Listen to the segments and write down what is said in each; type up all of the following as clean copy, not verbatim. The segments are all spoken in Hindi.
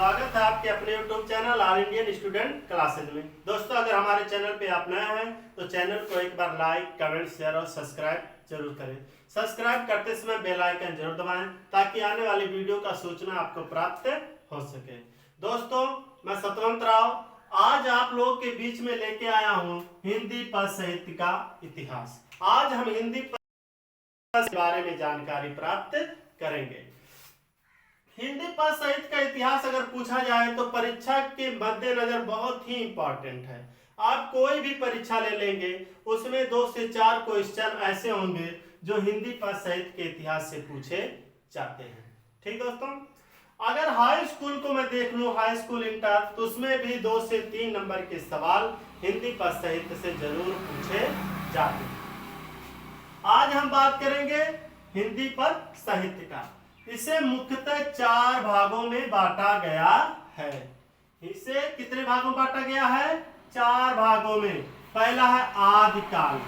स्वागत है आपके अपने YouTube channel all Indian student classes में। दोस्तों, अगर हमारे चैनल पे आप नए हैं तो चैनल को एक बार लाइक, कमेंट, शेयर और सब्सक्राइब जरूर करें। सब्सक्राइब करते समय बेल आइकन जरूर दबाएं ताकि आने वाली वीडियो का सूचना आपको प्राप्त हो सके। दोस्तों, मैं सतवंत राव आज आप लोगों के बीच में लेके आया हूँ हिंदी पद साहित्य का इतिहास। आज हम हिंदी पद के बारे में जानकारी प्राप्त करेंगे। हिंदी पद साहित्य का इतिहास अगर पूछा जाए तो परीक्षा के मद्देनजर बहुत ही इंपॉर्टेंट है। आप कोई भी परीक्षा ले लेंगे उसमें 2 से 4 क्वेश्चन ऐसे होंगे जो हिंदी पद साहित्य के इतिहास से पूछे जाते हैं। ठीक दोस्तों, अगर हाई स्कूल को मैं देख लूं, हाई स्कूल इंटर, तो उसमें भी 2 से 3 नंबर के सवाल हिंदी पद साहित्य से जरूर पूछे जाते हैं। आज हम बात करेंगे हिंदी पद साहित्य का। इसे मुख्यतः 4 भागों में बांटा गया है। इसे कितने भागों में बांटा गया है? 4 भागों में। पहला है आदिकाल।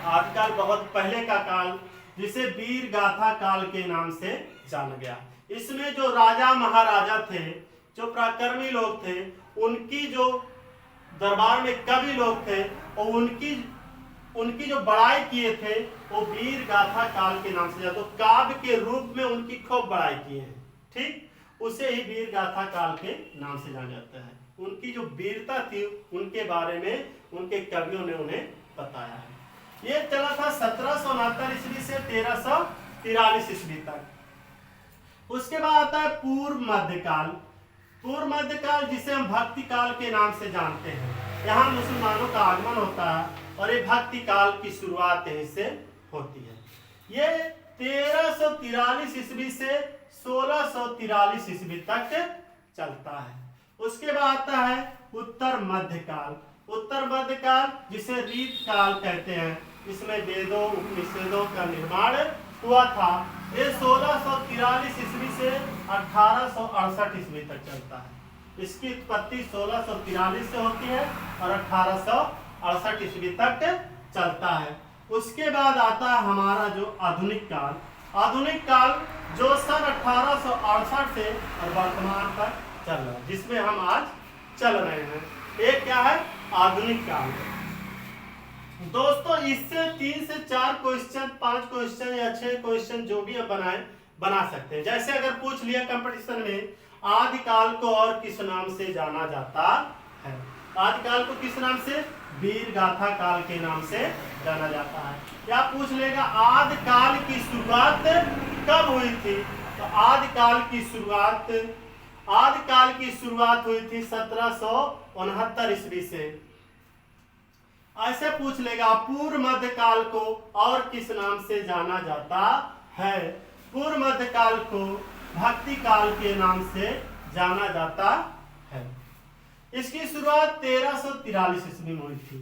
आदिकाल बहुत पहले का काल, जिसे वीर गाथा काल के नाम से जाना गया। इसमें जो राजा महाराजा थे, जो पराक्रमी लोग थे, उनकी जो दरबार में कवि लोग थे और उनकी जो बड़ाई किए थे वो वीर गाथा काल के नाम से जाते, तो काव्य के रूप में उनकी खूब बड़ाई किए हैं। ठीक, उसे ही वीर गाथा काल के नाम से जाना जाता है। उनकी जो वीरता थी उनके बारे में उनके कवियों ने उन्हें बताया है। ये चला था 1769 ईस्वी से 1343 ईस्वी तक। उसके बाद आता है पूर्व मध्यकाल। पूर्व मध्यकाल जिसे हम भक्ति काल के नाम से जानते हैं। यहाँ मुसलमानों का आगमन होता है और ये भक्ति काल की शुरुआत यहीं से होती है। ये 1343 ईस्वी से 1643 ईस्वी तक चलता है। उसके बाद आता है उत्तर मध्यकाल। उत्तर मध्यकाल जिसे रीत काल कहते हैं, इसमें वेदों उपनिषदों का निर्माण हुआ था। ये 1643 ईस्वी से 1868 ईस्वी तक चलता है। इसकी उत्पत्ति 1643 से होती है और 1868 ईस्वी तक चलता है। उसके बाद आता है हमारा जो आधुनिक काल। आधुनिक काल जो सन 1868 से और वर्तमान तक चल रहा है, जिसमें हम आज चल रहे हैं। एक क्या है? आधुनिक काल। दोस्तों, इससे 3 से 4 क्वेश्चन, 5 क्वेश्चन या 6 क्वेश्चन जो भी हम बना सकते हैं। जैसे अगर पूछ लिया कंपटीशन में, आदिकाल को और किस नाम से जाना जाता है? आदिकाल को किस नाम से? वीर गाथा काल के नाम से जाना जाता है। या पूछ लेगा आदिकाल की शुरुआत कब हुई थी? तो आदिकाल की शुरुआत हुई थी 1769 ईस्वी से। ऐसे पूछ लेगा पूर्व मध्यकाल को और किस नाम से जाना जाता है? पूर्व मध्यकाल को भक्ति काल के नाम से जाना जाता है। इसकी शुरुआत 1343 ईस्वी में हुई थी।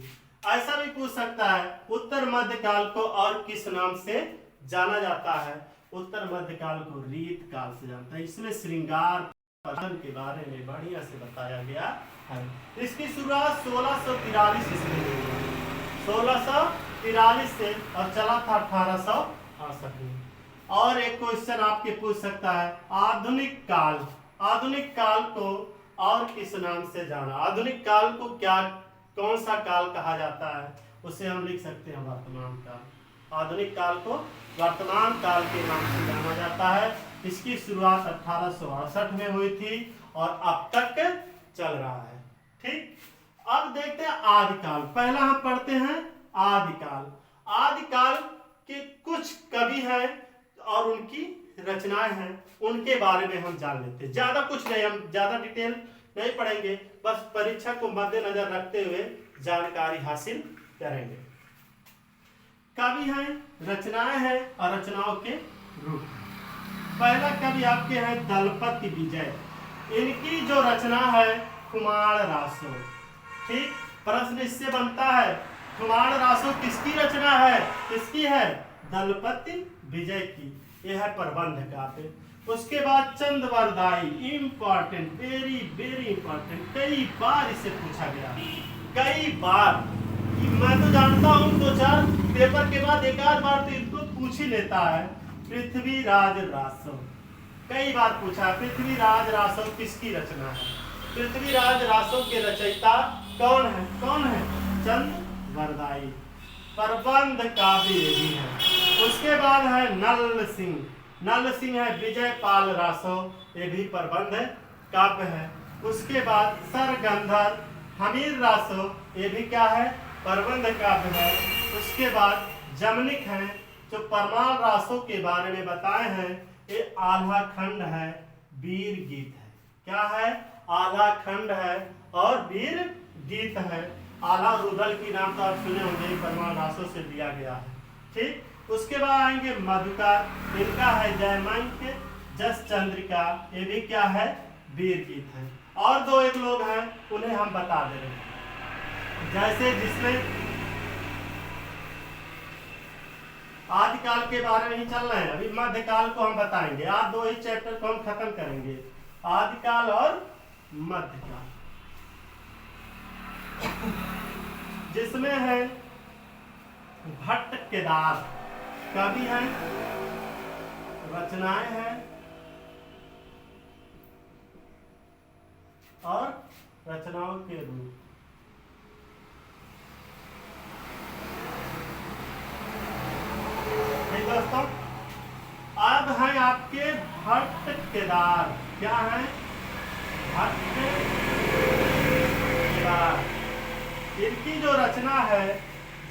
ऐसा भी पूछ सकता है उत्तर मध्यकाल को और किस नाम से जाना जाता है? उत्तर मध्यकाल को रीत काल से जानता है। इसमें श्रृंगार के बारे में बढ़िया से बताया गया है। इसकी शुरुआत 1643 ईस्वी में हुई। 1643 से और चला था 1868 में। और एक क्वेश्चन आपके पूछ सकता है आधुनिक काल। आधुनिक काल को और किस नाम से जाना? आधुनिक काल को कौन सा काल कहा जाता है? उसे हम लिख सकते हैं वर्तमान काल। आधुनिक काल को वर्तमान काल के नाम से जाना जाता है। इसकी शुरुआत 1868 में हुई थी और अब तक चल रहा है। ठीक, अब देखते हैं आदिकाल। पहला हम पढ़ते हैं आदिकाल। आदिकाल के कुछ कवि हैं और उनकी रचनाएं हैं, उनके बारे में हम जान लेते हैं। ज्यादा कुछ नहीं, हम ज्यादा डिटेल नहीं पढ़ेंगे, बस परीक्षा को मद्देनजर रखते हुए जानकारी हासिल करेंगे। कवि हैं, रचनाएं हैं और रचनाओं के रूप। पहला कवि आपके हैं दलपति विजय। इनकी जो रचना है कुमार रासो। ठीक, प्रश्न इससे बनता है कुमार रासो किसकी रचना है? किसकी है? दलपति विजय की। यह है प्रबंध काव्य। उसके बाद Chand Bardai, important, very very important, कई बार इसे पूछा गया, कई बार। मैं तो जानता हूँ 2-4 पेपर के बाद एक आध बार तो इनको पूछ ही लेता है। पृथ्वीराज रासो। कई बार पूछा, पृथ्वीराज रासो किसकी रचना है? पृथ्वीराज रासो के रचयिता कौन है? कौन है? चंद्रवरदाई। प्रबंध काव्य यही है। उसके बाद है नल सिंह। नल सिंह है विजयपाल रासो, ये भी प्रबंध काव्य है। उसके बाद सरगंधर हमीर रासो, ये भी क्या है? प्रबंध काव्य है। उसके बाद जमनिक है जो परमाल रासो के बारे में बताए हैं, ये आल्हा खंड है, वीर गीत है। क्या है? आल्हा खंड है और वीर गीत है। आल्हा रुदल की नाम तो आप सुने होंगे, परमाल रासो से दिया गया है। ठीक। उसके बाद आएंगे मधुकार, इनका है जयमंक जस चंद्रिका, ये भी क्या है? वीर गीत है। और दो एक लोग हैं, उन्हें हम बता दे रहे हैं। जैसे जिसमें आदिकाल के बारे में ही चल रहे हैं, अभी मध्यकाल को हम बताएंगे। आज दो ही चैप्टर को हम खत्म करेंगे, आदिकाल और मध्यकाल। जिसमें है भट्ट केदार कवि हैं, रचनाएं हैं और रचनाओं के रूप। दोस्तों अब हैं आपके भट्ट केदार। क्या है? भट्ट केदार। इनकी जो रचना है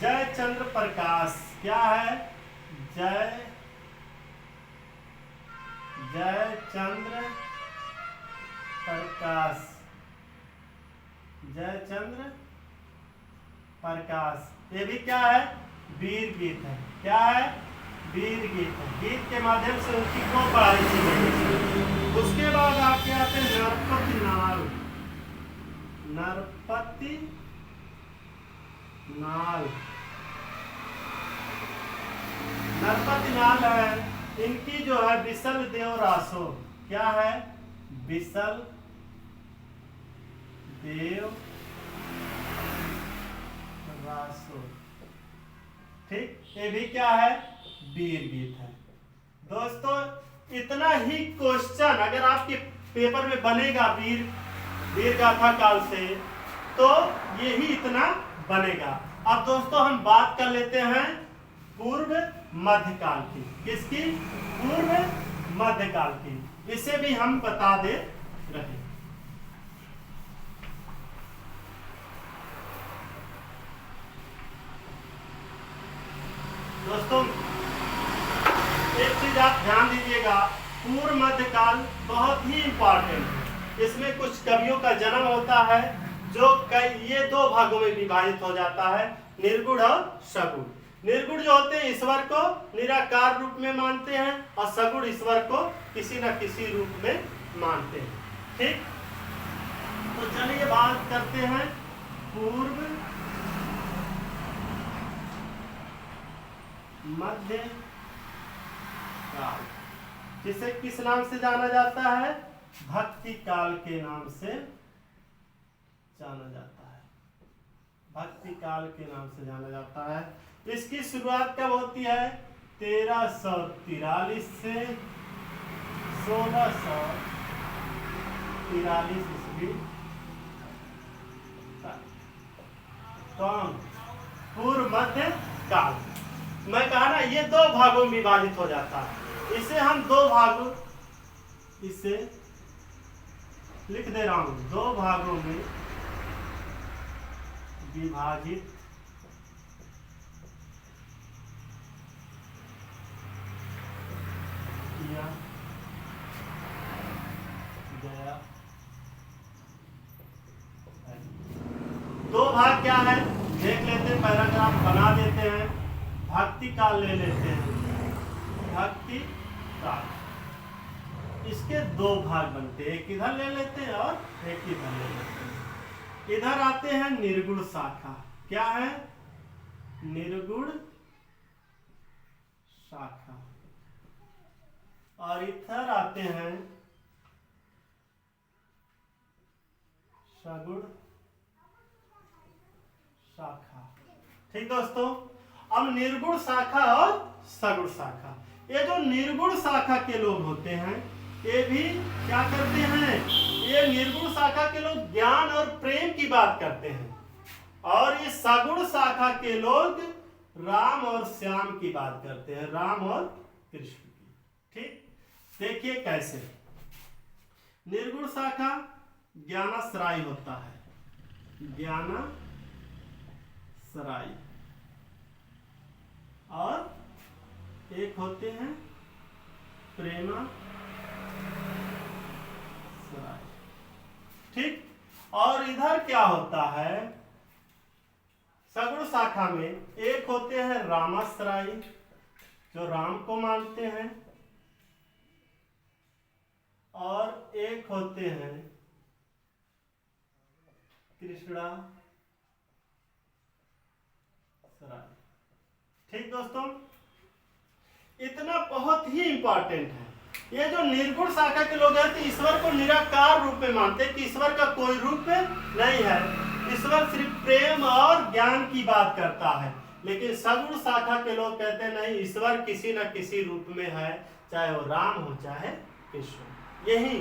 जय चंद्र प्रकाश। क्या है? जय चंद्र प्रकाश। जय चंद्र प्रकाश, ये भी क्या है? वीर गीत है। क्या है? वीर गीत है। गीत के माध्यम से उनकी को पढ़ाई की गई। उसके बाद आपके आते हैं नरपति नाल। नरपति नाल, नरपति नाल है, इनकी जो है विसल देव रासो। क्या है? विसल देव रासो। ठीक, ये भी क्या है? वीर गीत है। दोस्तों इतना ही क्वेश्चन अगर आपके पेपर में बनेगा वीर गाथा काल से, तो ये ही इतना बनेगा। अब दोस्तों हम बात कर लेते हैं पूर्व मध्यकाल की। किसकी? पूर्व मध्यकाल की। इसे भी हम बता दे रहे। दोस्तों एक चीज आप ध्यान दीजिएगा, पूर्व मध्यकाल बहुत ही इंपॉर्टेंट है। इसमें कुछ कवियों का जन्म होता है जो ये दो भागों में विभाजित हो जाता है, निर्गुण और सगुण। निर्गुण जो होते हैं ईश्वर को निराकार रूप में मानते हैं और सगुण ईश्वर को किसी न किसी रूप में मानते हैं। ठीक, तो चलिए बात करते हैं पूर्व मध्य काल, जिसे किस नाम से जाना जाता है? भक्ति काल के नाम से जाना जाता है। भक्ति काल के नाम से जाना जाता है। इसकी शुरुआत कब होती है? 1343 से 1643 ईस्वी तक। कौन? पूर्व मध्य काल। मैं कहा ना ये दो भागों में विभाजित हो जाता है। इसे हम दो भागों, इसे लिख दे रहा हूं, दो भागों में विभाजित किया गया है। दो भाग क्या है देख लेते हैं, पैराग्राफ बना देते हैं। भक्ति काल ले लेते हैं, भक्ति काल, इसके दो भाग बनते हैं, एक इधर ले लेते हैं और एक इधर ले लेते हैं। इधर आते हैं निर्गुण शाखा। क्या है? निर्गुण शाखा। और इधर आते हैं सगुण शाखा। ठीक दोस्तों, अब निर्गुण शाखा और सगुण शाखा। ये जो निर्गुण शाखा के लोग होते हैं ये भी क्या करते हैं, ये निर्गुण शाखा के लोग ज्ञान और प्रेम की बात करते हैं, और ये सगुण शाखा के लोग राम और श्याम की बात करते हैं, राम और कृष्ण की। ठीक, देखिए कैसे। निर्गुण शाखा ज्ञानाश्राई होता है, ज्ञानाश्राई, और एक होते हैं प्रेमाश्राई। ठीक, और इधर क्या होता है, सगुण शाखा में एक होते हैं रामाश्राई, जो राम को मानते हैं, और एक होते हैं कृष्णाश्राई। ठीक दोस्तों, इतना बहुत ही इंपॉर्टेंट है। ये जो निर्गुण शाखा के लोग हैं तो ईश्वर को निराकार रूप में मानते हैं कि ईश्वर का कोई रूप नहीं है, ईश्वर सिर्फ प्रेम और ज्ञान की बात करता है। लेकिन सगुण शाखा के लोग कहते हैं नहीं, ईश्वर किसी न किसी रूप में है, चाहे वो राम हो चाहे कृष्ण। यही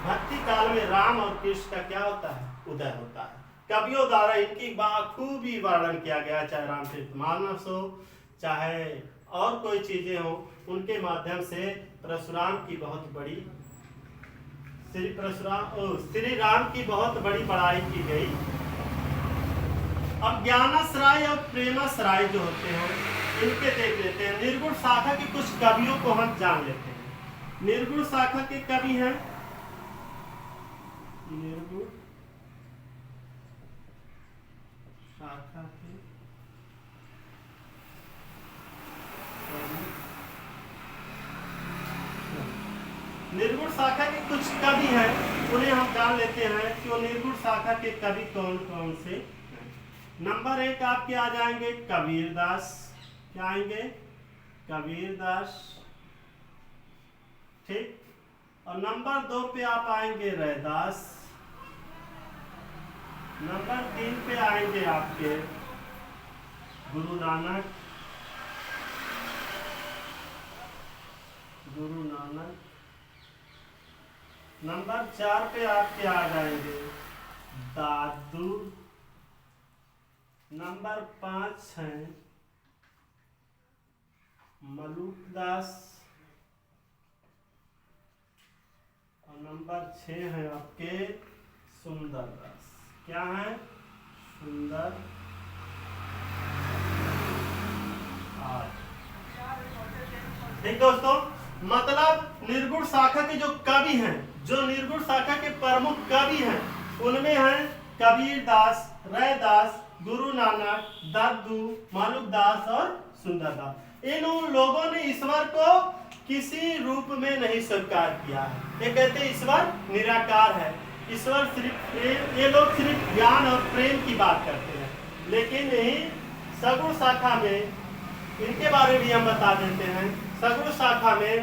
भक्ति काल में राम और कृष्ण का क्या होता है, उदय होता है। कवियों द्वारा इनकी बाखूबी वर्णन किया गया, चाहे रामचरितमानस हो चाहे और कोई चीजें हो, उनके माध्यम से परशुराम की बहुत बड़ी श्री राम की बहुत बड़ी बड़ाई की गई। अब ज्ञानाश्राय और प्रेमाश्राय जो होते हैं इनके देख लेते हैं। निर्गुण शाखा के कुछ कवियों को हम जान लेते हैं। निर्गुण शाखा के कवि हैं, निर्गुण शाखा के निर्गुण शाखा के कुछ कवि हैं, उन्हें हम जान लेते हैं कि वो निर्गुण शाखा के कवि कौन कौन से हैं। नंबर 1 आपके आ जाएंगे कबीरदास। क्या आएंगे, कबीरदास। ठीक, और नंबर 2 पे आप आएंगे रैदास। नंबर 3 पे आएंगे आपके गुरु नानक। नंबर 4 पे आपके आ जाएंगे दादू। नंबर 5 है मलुकदास, और नंबर 6 है आपके सुंदरदास। क्या है, सुंदर। ठीक दोस्तों, मतलब निर्गुण शाखा के जो कवि हैं, जो निर्गुण शाखा के प्रमुख कवि हैं, उनमें हैं कबीरदास, रैदास, गुरु नानक, दादू, मालुकदास और सुंदरदास। इन लोगों ने ईश्वर को किसी रूप में नहीं स्वीकार किया है। ये कहते हैं ईश्वर निराकार है, ईश्वर सिर्फ प्रेम। ये लोग सिर्फ ज्ञान और प्रेम की बात करते हैं। लेकिन यही सगुण शाखा में, इनके बारे में हम बता देते हैं। सगुण शाखा में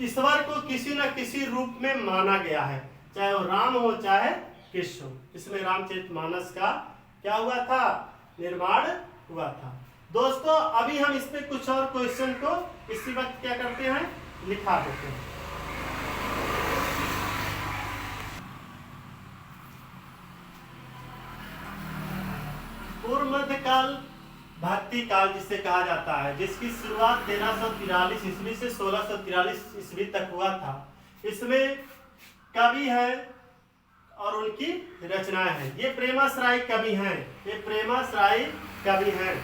ईश्वर को किसी न किसी रूप में माना गया है, चाहे वो राम हो चाहे कृष्ण हो। इसमें रामचरितमानस का क्या हुआ था, निर्माण हुआ था। दोस्तों अभी हम इस पे कुछ और क्वेश्चन को इसी वक्त क्या करते हैं, लिखा देते हैं। पूर्व मध्य काल भक्ति काल जिसे कहा जाता है, जिसकी शुरुआत 1343 ईस्वी से 1643 ईस्वी तक हुआ था। इसमें कवि है और उनकी रचनाएं हैं। ये प्रेमाश्राय कवि हैं, ये प्रेमाश्राय कवि हैं।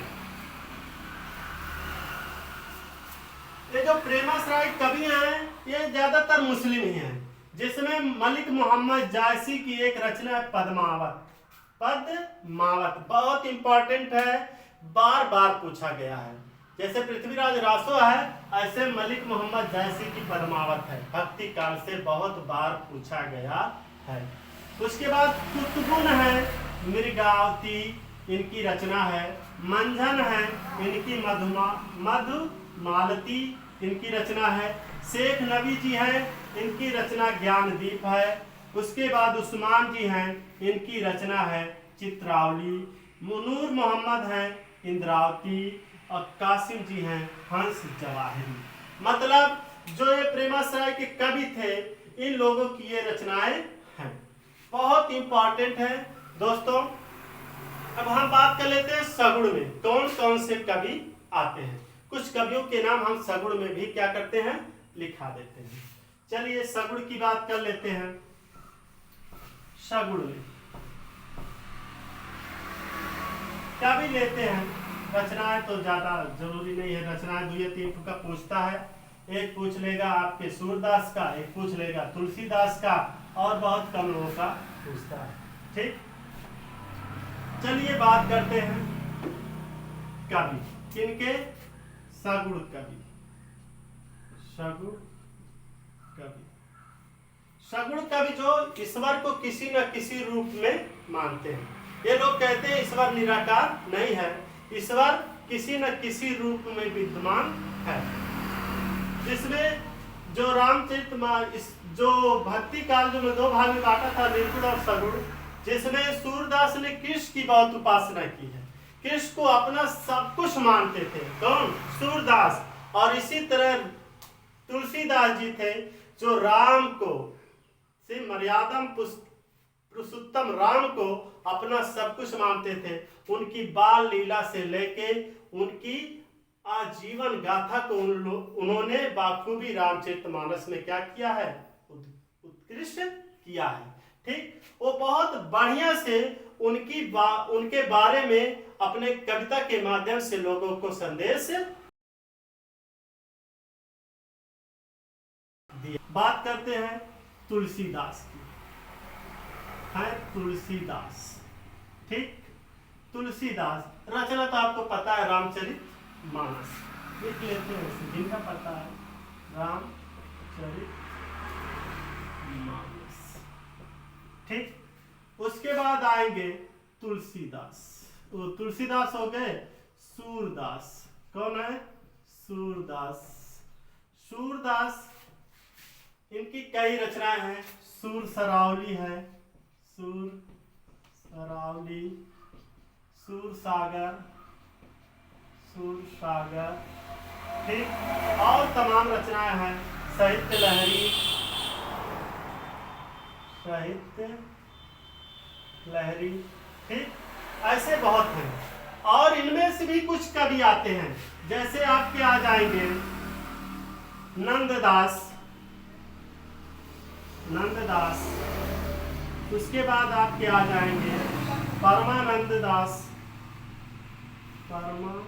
ये जो प्रेमाश्राय कवि हैं ये ज्यादातर मुस्लिम ही हैं, जिसमें मलिक मोहम्मद जायसी की एक रचना है पद्मावत। पद्मावत बहुत इंपॉर्टेंट है, बार बार पूछा गया है। जैसे पृथ्वीराज रासो है, ऐसे मलिक मोहम्मद जायसी की पद्मावत है, भक्ति काल से बहुत बार पूछा गया है। उसके बाद कुतुबुन है, मृगावती इनकी रचना है, मंझन है इनकी मधुमालती इनकी रचना है, शेख नबी जी हैं इनकी रचना ज्ञानदीप है। उसके बाद उस्मान जी हैं, इनकी रचना है चित्रावली। नूर मोहम्मद हैं इंद्रावती, और कासिम जी हैं हंस जवाहिरी। मतलब जो ये प्रेमाश्रय के कवि थे, इन लोगों की ये रचनाएं हैं, बहुत इंपॉर्टेंट है दोस्तों। अब हम बात कर लेते हैं सगुण में कौन कौन से कवि आते हैं। कुछ कवियों के नाम हम सगुण में भी क्या करते हैं, लिखा देते हैं। चलिए सगुण की बात कर लेते हैं। सगुण में कवि लेते हैं, रचनाएं तो ज्यादा जरूरी नहीं है, रचनाएं 2 या 3 का पूछता है। एक पूछ लेगा आपके सूरदास का, एक पूछ लेगा तुलसीदास का, और बहुत कम लोगों का पूछता है। ठीक, चलिए बात करते हैं कवि किनके, सगुण कवि। सगुण कवि, सगुण कवि जो ईश्वर को किसी न किसी रूप में मानते हैं। ये लोग कहते हैं ईश्वर निराकार नहीं है, ईश्वर किसी न किसी रूप में विद्यमान है। जिसमें जो रामचरितमानस जो भक्ति काल जो 2 भाग में बांटा था, निर्गुण और सगुण, जिसमें सूरदास ने कृष्ण की बहुत उपासना की है, कृष्ण को अपना सब कुछ मानते थे। कौन? सूरदास। और इसी तरह तुलसीदास जी थे जो राम को से मर्यादम पुरुषोत्तम राम को अपना सब कुछ मानते थे। उनकी बाल लीला से लेके उनकी आजीवन गाथा को उन्होंने बाखूबी रामचरितमानस में क्या किया है, उत्कृष्ट किया है। ठीक, वो बहुत बढ़िया से उनके बारे में अपने कविता के माध्यम से लोगों को संदेश दिया। बात करते हैं तुलसीदास की, है तुलसीदास। ठीक, तुलसीदास रचना तो आपको पता है रामचरितमानस, लिख लेते हैं जिनका पता है, रामचरितमानस। ठीक, उसके बाद आएंगे तुलसीदास। वो तुलसीदास हो गए सूरदास। कौन है? सूरदास। सूरदास इनकी कई रचनाएं हैं। सूर सरावली है, सूर सरावली, सूर सागर, सूर सागर। ठीक, और तमाम रचनाएं हैं। साहित्य लहरी, साहित्य लहरी। ठीक, ऐसे बहुत हैं। और इनमें से भी कुछ कवि आते हैं, जैसे आपके आ जाएंगे नंददास। नंददास, उसके बाद आपके आ जाएंगे परमानंद दास। परमानंद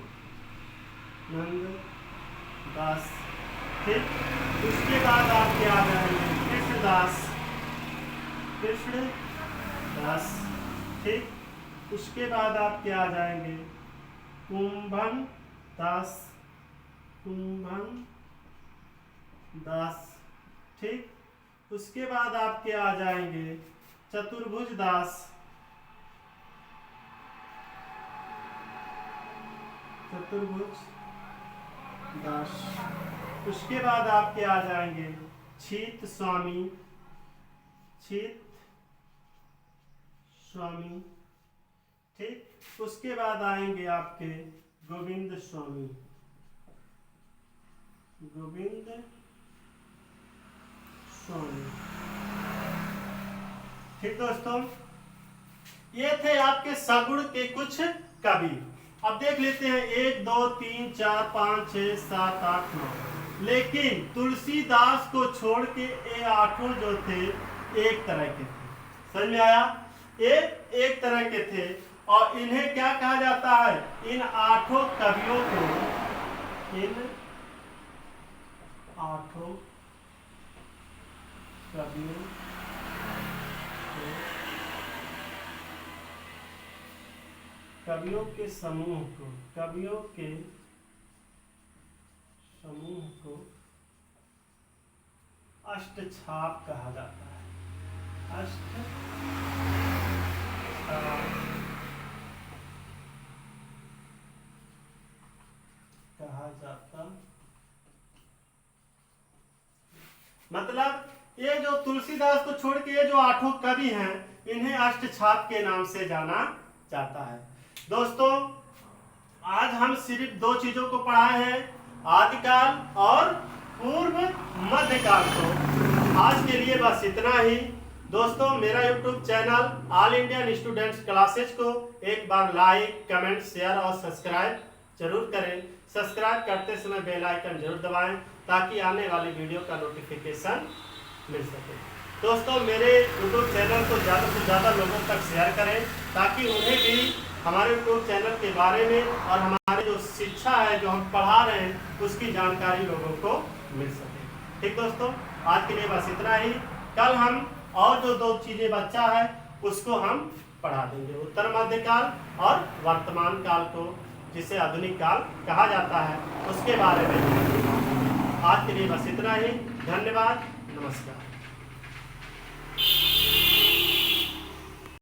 दास। ठीक, उसके बाद आपके आ जाएंगे कृष्णदास। कृष्णदास। ठीक, उसके बाद आपके आ जाएंगे कुंभन दास। कुंभन दास। ठीक, उसके बाद आपके आ जाएंगे चतुर्भुज दास। चतुर्भुज दास। उसके बाद आपके आ जाएंगे छीत स्वामी। छीत स्वामी। ठीक, उसके बाद आएंगे आपके गोविंद स्वामी। गोविंद स्वामी। ठीक दोस्तों, ये थे आपके सगुण के कुछ कवि। अब देख लेते हैं 1 2 3 4 5 6 7 8 9। लेकिन तुलसीदास को छोड़ के ये 8 जो थे एक तरह के थे। समझ में आया? एक तरह के थे। और इन्हें क्या कहा जाता है? इन 8 कवियों को, इन 8 कवियों को, कवियों के समूह को, कवियों के समूह को अष्टछाप कहा जाता है। अष्टछाप कहा जाता, मतलब ये जो तुलसीदास को छोड़ के ये जो 8 कवि हैं, इन्हें अष्टछाप के नाम से जाना जाता है। दोस्तों, आज हम सिर्फ 2 चीजों को पढ़ाए हैं, आदिकाल और पूर्व मध्यकाल को। आज के लिए बस इतना ही दोस्तों। मेरा YouTube channel all Indian students classes को एक बार लाइक, कमेंट, शेयर और सब्सक्राइब जरूर करें। सब्सक्राइब करते समय बेल आइकन जरूर दबाएं ताकि आने वाली वीडियो का नोटिफिकेशन मिल सके। दोस्तों मेरे यूट्यूब चैनल को ज़्यादा से ज़्यादा लोगों तक शेयर करें ताकि उन्हें भी हमारे यूट्यूब चैनल के बारे में और हमारी जो शिक्षा है जो हम पढ़ा रहे हैं उसकी जानकारी लोगों को मिल सके। ठीक दोस्तों, आज के लिए बस इतना ही। कल हम और जो 2 चीज़ें बचा है उसको हम पढ़ा देंगे, उत्तर मध्यकाल और वर्तमान काल को, जिसे आधुनिक काल कहा जाता है, उसके बारे में। आज के लिए बस इतना ही। धन्यवाद, नमस्कार।